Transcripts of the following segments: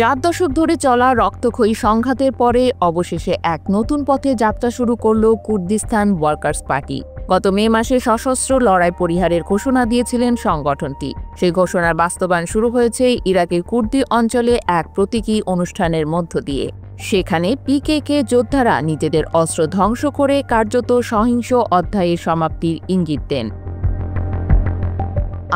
4 দশক ধরে চলা রক্তক্ষয়ী সংঘাতের পরে অবশেষে এক নতুন পথে যাত্রা শুরু করল কুর্দিস্তান ওয়ার্কার্স পার্টি। গত মে মাসে সশস্ত্র লড়াই পরিহারের ঘোষণা দিয়েছিলেন সংগঠনটি। সেই ঘোষণার বাস্তবায়ন শুরু হয়েছে ইরাকের কুর্দি অঞ্চলে এক প্রতীকী অনুষ্ঠানের মধ্য দিয়ে। সেখানে পিকেকে যোদ্ধারা নিজেদের অস্ত্র ধ্বংস করে কার্যত সহিংস অধ্যায়ের সমাপ্তির ইঙ্গিত দেন।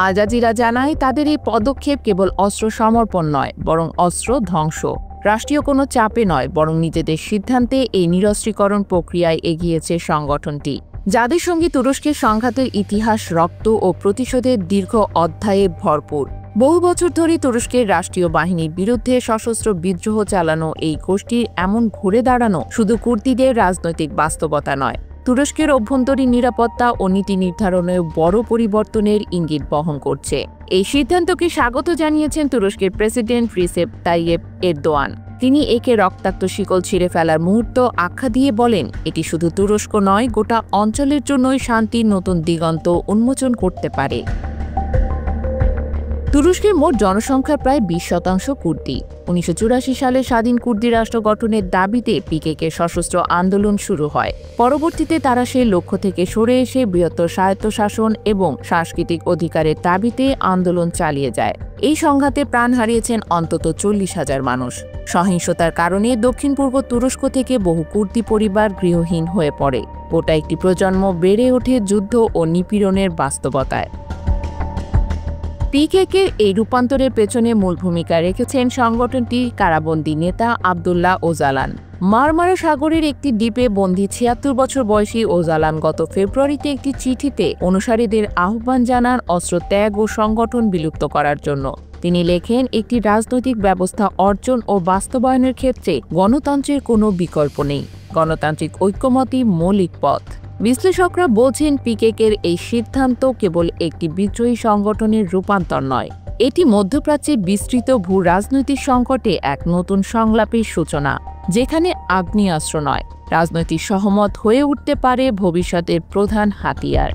আল জাজিরা জানায়, তাদের এই পদক্ষেপ কেবল অস্ত্র সমর্পণ নয়, বরং অস্ত্র ধ্বংস। রাষ্ট্রীয় কোনো চাপে নয়, বরং নিজেদের সিদ্ধান্তে এই নিরস্ত্রীকরণ প্রক্রিয়ায় এগিয়েছে সংগঠনটি, যাদের সঙ্গে তুরস্কের সংঘাতের ইতিহাস রক্ত ও প্রতিশোধের দীর্ঘ অধ্যায়ে ভরপুর। বহু বছর ধরে তুরস্কের রাষ্ট্রীয় বাহিনীর বিরুদ্ধে সশস্ত্র বিদ্রোহ চালানো এই গোষ্ঠীর এমন ঘুরে দাঁড়ানো শুধু কুর্দিদের রাজনৈতিক বাস্তবতা নয়, তুরস্কের অভ্যন্তরীণ নিরাপত্তা ও নীতি নির্ধারণেও বড় পরিবর্তনের ইঙ্গিত বহন করছে। এই সিদ্ধান্তকে স্বাগত জানিয়েছেন তুরস্কের প্রেসিডেন্ট রিসেপ তাইয়েপ এরদোয়ান। তিনি একে রক্তাক্ত শিকল ছিঁড়ে ফেলার মুহূর্ত আখ্যা দিয়ে বলেন, এটি শুধু তুরস্ক নয়, গোটা অঞ্চলের জন্যই শান্তির নতুন দিগন্ত উন্মোচন করতে পারে। তুরস্কের মোট জনসংখ্যার প্রায় 20% কুর্দি। 1984 সালে স্বাধীন কুর্দি রাষ্ট্র গঠনের দাবিতে পিকেকে সশস্ত্র আন্দোলন শুরু হয়। পরবর্তীতে তারা সেই লক্ষ্য থেকে সরে এসে বৃহত্তর স্বায়ত্তশাসন এবং সাংস্কৃতিক অধিকারের দাবিতে আন্দোলন চালিয়ে যায়। এই সংঘাতে প্রাণ হারিয়েছেন অন্তত 40,000 মানুষ। সহিংসতার কারণে দক্ষিণ পূর্ব তুরস্ক থেকে বহু কুর্দি পরিবার গৃহহীন হয়ে পড়ে। গোটা একটি প্রজন্ম বেড়ে ওঠে যুদ্ধ ও নিপীড়নের বাস্তবতায়। পিকেকের এই রূপান্তরের পেছনে মূল ভূমিকা রেখেছেন সংগঠনটির কারাবন্দী নেতা আবদুল্লাহ ওজালান। মারমারা সাগরের একটি দ্বীপে বন্দী 76 বছর বয়সী ওজালান গত ফেব্রুয়ারিতে একটি চিঠিতে অনুসারীদের আহ্বান জানান অস্ত্র ত্যাগ ও সংগঠন বিলুপ্ত করার জন্য। তিনি লেখেন, একটি রাজনৈতিক ব্যবস্থা অর্জন ও বাস্তবায়নের ক্ষেত্রে গণতন্ত্রের কোনো বিকল্প নেই। গণতান্ত্রিক ঐক্যমতই মৌলিক পথ। বিশ্লেষকরা বলছেন, পিকেকের এই সিদ্ধান্ত কেবল একটি বিদ্রোহী সংগঠনের রূপান্তর নয়, এটি মধ্যপ্রাচ্যে বিস্তৃত ভূ রাজনৈতিক সংকটে এক নতুন সংলাপের সূচনা, যেখানে আগ্নেয়াস্ত্র নয়, রাজনৈতিক সহমত হয়ে উঠতে পারে ভবিষ্যতের প্রধান হাতিয়ার।